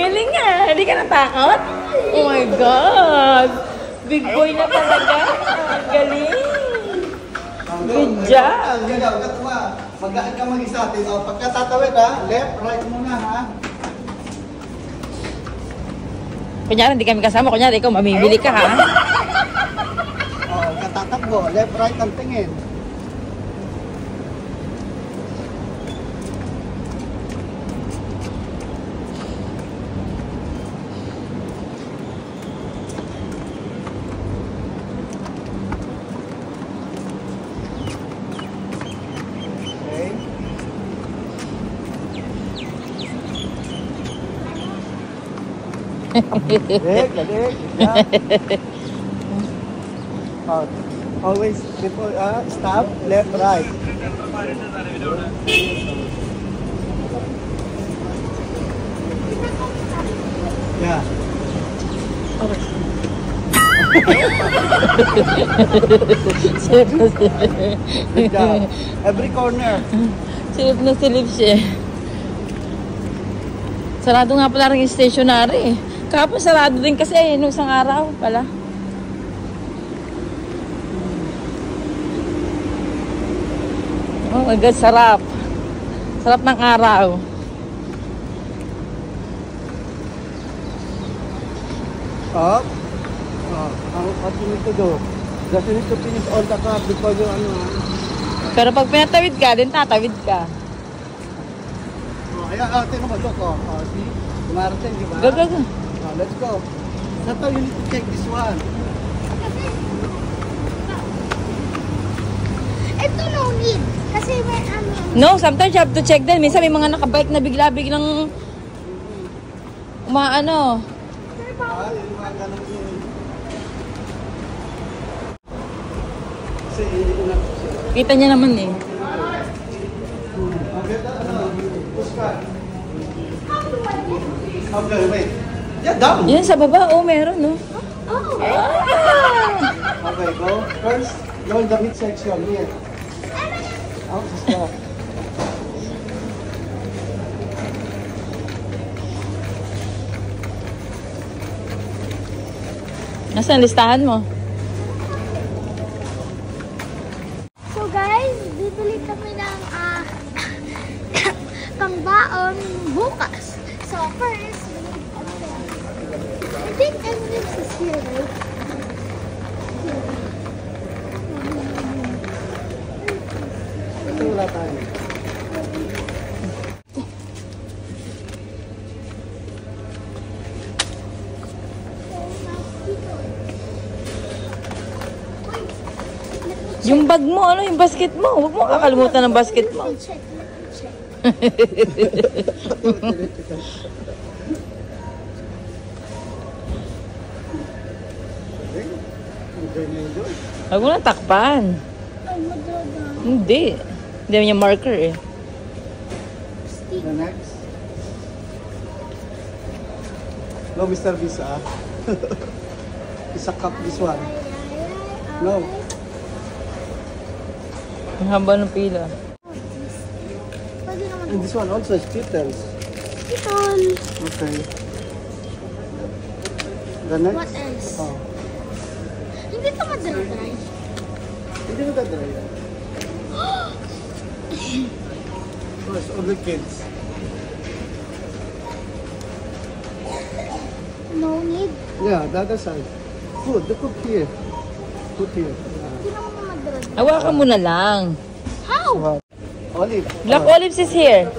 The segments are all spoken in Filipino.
Galing nga. Hindi ka natakot? Oh my God. Big boy na talaga. Galing. Good job. Magaan ka mag-isa. Pagkatatawid ha, left, right muna ha. Kunyari, hindi kami kasama. Kunyari, ikaw mamimili ka ha. Katatakbo, left, right ang tingin. Galing. Always before stop, left, right. Yeah. Good job. Every corner. Silip na silip siya. Sarado nga pala rin yung stationary. Kapag sarado din kasi nung isang araw pala. Oh my God, sarap. Sarap ng araw. Up. What you need to do? Just you need to finish all the cup before you Pero pag pinatawid ka, din tatawid ka. Ayan, tingnan mo, look, see? Dumarating, di ba? Go. Let's go. Sato, you need to check this one. Ito no need. Kasi may ano. No, sometimes you have to check din. Minsan may mga nakabike na bigla-biglang umaano. Yung mga ganun yun. Kita niya naman eh. Okay, wait. Yeah, down. Yan sa baba, oh meron no. Okay, go. First, go in the midsection here. Oh, stop. Nasaan listahan mo? So guys, bibili kami ng pangbaon bukas. So first, I think M&M's is here, right? Ito wala tayo. Yung bag mo, ano, yung basket mo. Huwag mo kakalimutan ng basket mo. Check. Huwag mo na takpan. Hindi. Hindi naman yung marker eh. The next. No, Mr. Visa. Isa cup this one. No. Ang haba ng pila. And this one also is Skittles. Skittles. Okay. The next. What else? Oh. Hindi ito madala-dry. Hindi mo ka-dry. Oh, it's all the kids. No need. Yeah, the other side. Food, the cook here. Put here. Hindi naman madala-dry. Hawakan mo na lang. How? Olive. Black olives is here.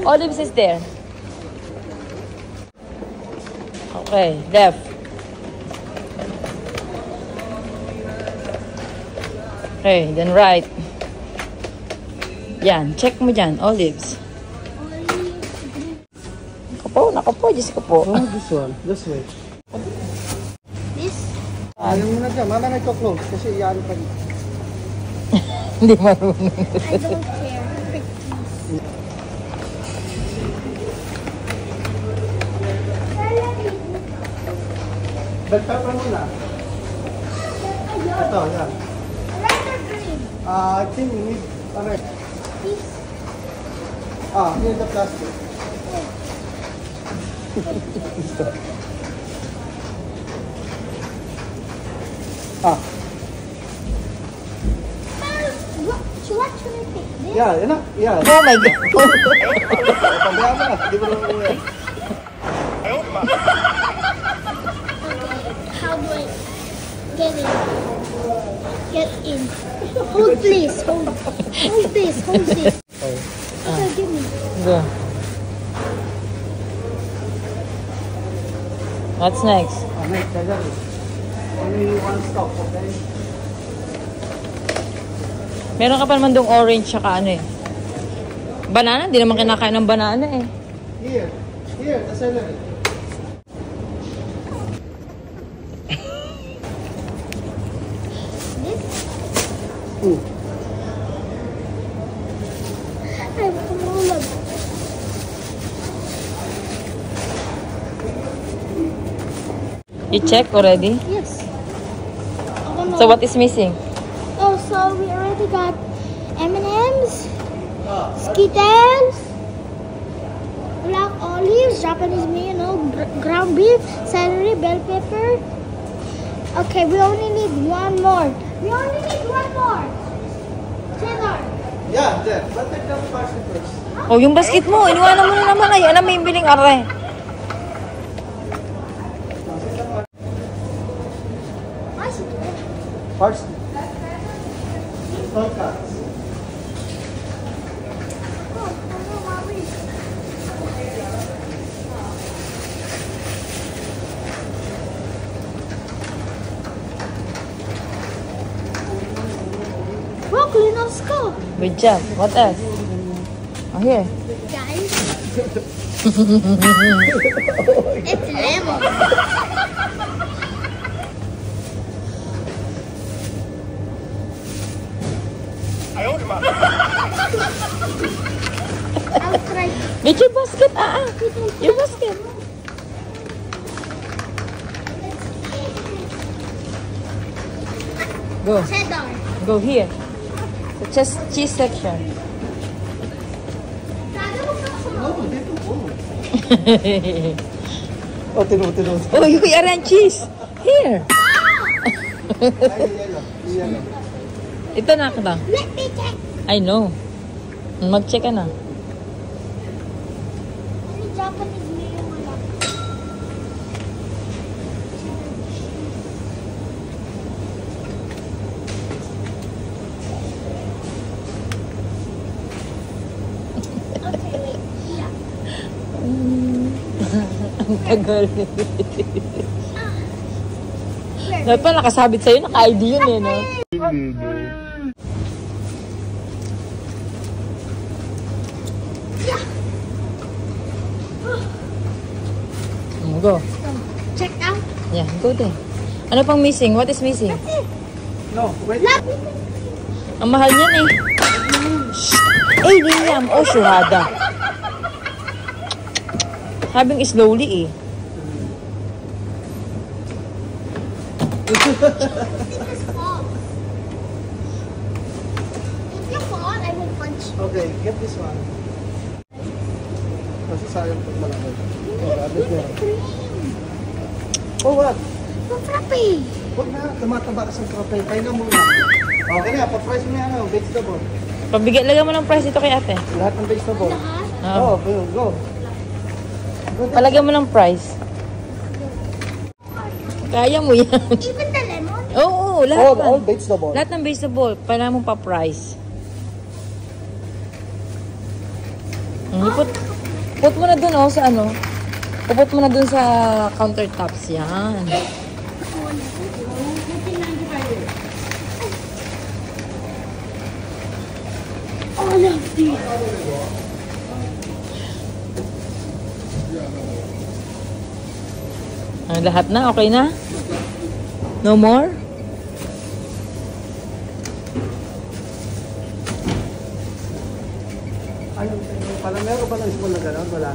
Olives is there. Okay, left. Okay, then right. Yan, check mo dyan. Olives. Nakapo, Diyos ko po. Oh, this one. This way. This? Ayaw mo na dyan. Mama na ito-close kasi yan pa. Hindi marunong. I don't care. Bell pepper muna. Ito, yan. Red or green? I think we need, This. Here's the plastic. What should I pick? This? Yeah, enough. Yeah. Oh my God. Pabayaan mo na. Di mo naman uwi. How do I get in? Get in. Hold please. Hold this. Hold this. Okay, give me. Go. What's next? Next, only one stop, okay? Meron ka pa naman dong orange tsaka ano eh. Banana? Di naman kinakain ng banana eh. Here, the celery. This? Ooh. I'm full. You check already? Yes. I don't know. So what is missing? Oh, so we already got M&M's, Skittles, black olives, Japanese mayo, ground beef, celery, bell pepper. Okay, we only need one more. Cheddar. Yeah, there. But take the parsley first. Oh, yung basket mo. Iniwanan mo na naman. Ay, alam mo yung biling are. Parsley. Salt cuts. Broccoli, let's go. Good job. What else? Oh, here. Guys. It's lemon. I'll try. Get your basket. Your basket. Go. Cheddar. Go here. The cheese section. Oh, dito po. Oh, tino. Oh, you can arrange cheese. Here. Yellow. Ito na kita. Let me check. I know. Mag-check ka na. Any Japanese mayo wala. Okay, wait. Yeah. Ang tagal. Where? Dapat pa nakasabit sa'yo, naka-ID yun eh, no? Go. Check out. Yeah, go there. Ano pang missing? What is missing? No, wait. Ang mahal niyan eh. Shh! Eh, Liam. Oh, syuhada. Sabing slowly eh. This is fall. If you fall, I will punch you. Okay, get this one. Kasi sayang pag malaki. Cream. Oh, what? Frappe. Huwag na, tumataba ka sa kape. Kaya na muna. Okay na, pa-price mo yan, vegetable. Pabigyan, lagyan mo ng price ito kay ate. Lahat ng vegetable. Lahat? Oo. Go. Palagyan mo ng price. Kaya mo yan. Even the lemon? Oo, lahat. All vegetable. Lahat ng vegetable, kailangan mo pa price. Put mo na dun sa ano. Puput mo na dun sa countertops. Yan. All of these. Lahat na, okay na? No more? Ayun, parang meron ba ng spoon na gano'n? Wala.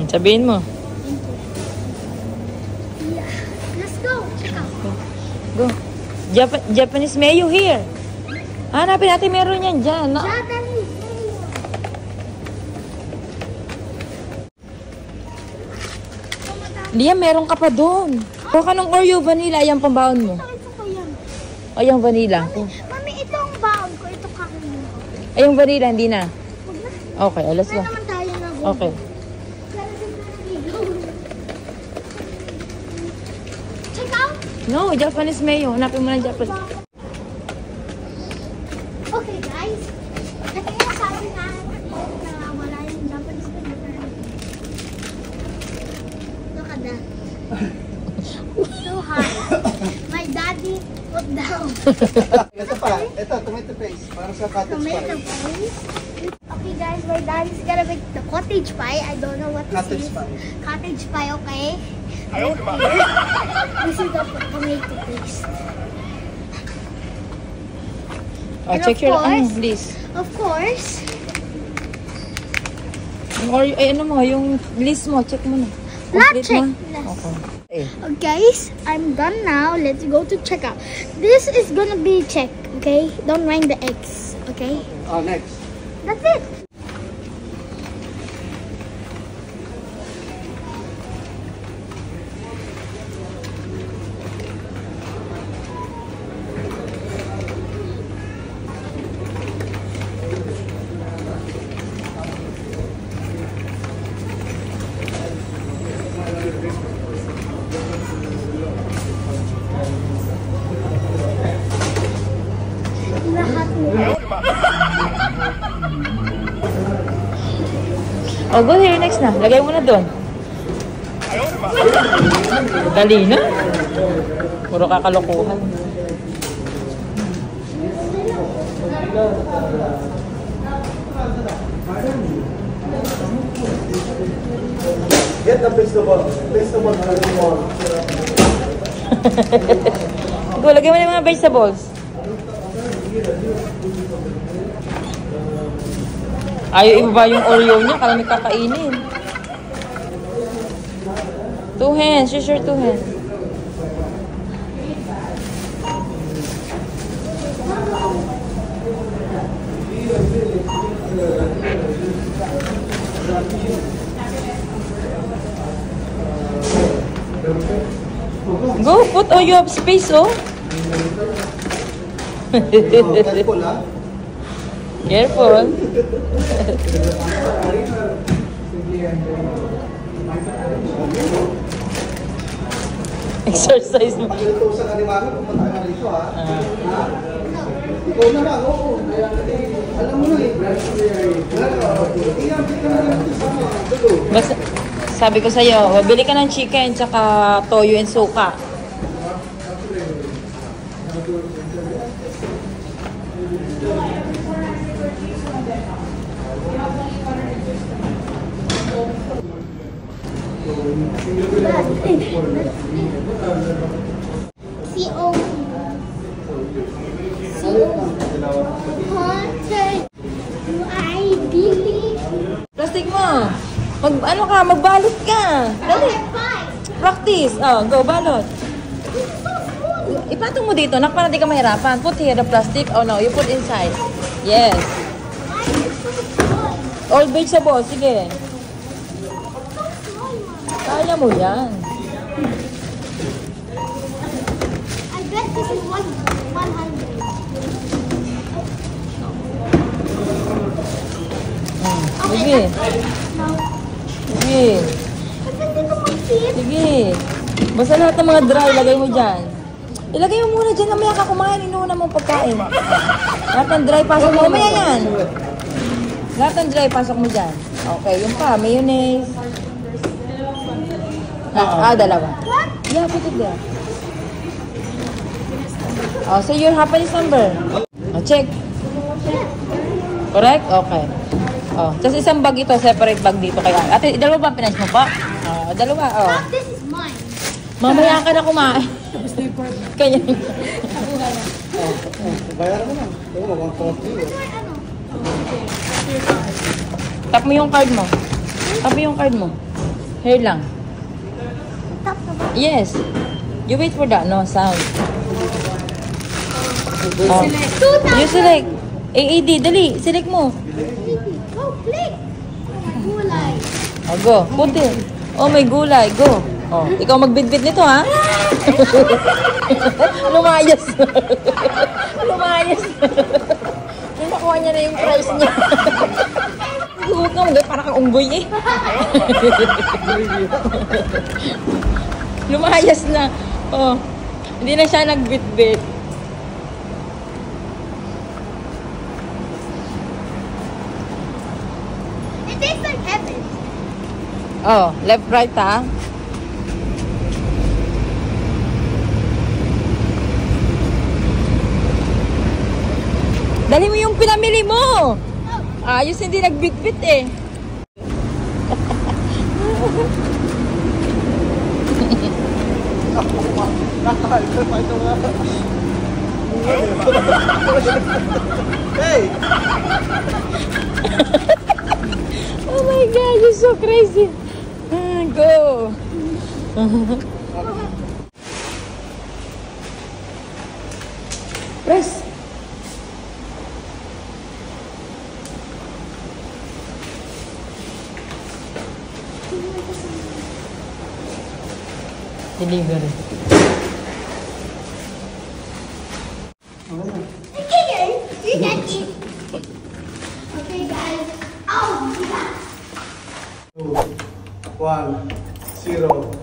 Sabihin mo. Yeah. Let's go. Check out. Go. Japanese mayo here. Hanapin natin, meron yan dyan. No? Japanese mayo. Liam, meron ka pa doon. Kuha ka ng Oreo vanilla. Ayan pambaon mo. Ito ko yan. Ayan vanilla. Mami, ito ang baon ko. Ito kakainin ko. Ayong vanilla, hindi na. Huwag na. Okay, let's go. Kaya naman tayo na. Okay. Check out. No, Japanese mayo. Hanapin mo ng Japanese. Okay, guys. Kaya sabi na wala yung Japanese mayo. Look at that. So hot. My daddy put down. Ito pa. Ito, tomato paste. Para sa cottage Tomato pie. paste. Okay, guys. My daddy's gonna make the cottage pie. I don't know what this Cottage is. pie. Cottage pie, okay? This is the tomato paste. Oh, And check of your course- list. Of course, Yung Oreo, ano mo, yung list mo, check mo na. Not Complete check. mo? Okay. guys, I'm done now. Let's go to checkout. This is gonna be check, okay? Don't mind the eggs, okay? Oh, next. That's it. Lahat nila. Oh, go here, next na. Lagay mo na doon. Dali na. Puro kakalokohan. Get the vegetable. Vegetable. Go, lagay mo na yung mga vegetables. Ayaw ibaba yung Oreo niya, kala may kakainin. 2 hands, sure 2 hands. Go, put all you have space, oh. Careful, ha? Careful. Exercise mo. Pag ito sa kalimangan, pupunta ka rito, ha? Ha? Ikaw na lang, oo. Alam mo na eh. Basta, sabi ko sa'yo, bili ka ng chicken tsaka toyo and suka. C.O. Haunted. Do I believe? Plastic mo. Ano ka, magbalot ka. Dali. Practice. Oh, go, balot. Ipatong mo dito, nak, para di ka mahirapan. Put here the plastic. Oh no, you put inside. Yes. All vegetables, sige. Kaya mo yan. I bet this is 100. Sige. Sige. Ba't hindi ko mag-fit? Sige. Basta lahat ng mga dry, lagay mo dyan. Ilagay mo muna dyan, namaya ka kumain, inuuna mong pagkain. Lahat ng dry, pasok mo. Mamaya yan. Lahat ng dry, pasok mo dyan. Okay, yung pa, mayonnaise. Dalawa. What? Yeah, put it there. Oh, so your Japanese number. Oh, check. Correct? Okay. Oh, tapos isang bag ito, separate bag dito. Kaya, ate, dalawa ba pinansin mo pa? Oh, dalawa, oh. But this is mine. Mamaya ka na kumain. Kaya. Bayaran mo na. Oo, 140. Ano? Tap mo yung card mo. Tap mo yung card mo. Here lang. Tap na ba? Yes. You wait for that, no sound. Oh. You select. AAD, dali. Select mo. Oh, click. Gulay. Oh, go. Put it. Oh, may gulay. Go. Oh, ikaw magbitbit nito, ha? Lumayas. Lumayas. Yung nakuha niya na yung price niya. Huwag ka mag- parang kang unggoy eh. Lumayas na. Oh, hindi na siya nagbitbit. It tastes like heaven. Oh, left, right, ha? Dali mo yung pinamili mo. Ayos, hindi nagbitbit eh. Hey! Oh my God, you're so crazy. Go. Press. Delivery. Okay, guys. You can eat. Okay, guys. Oh, yeah. 2, 1, 0.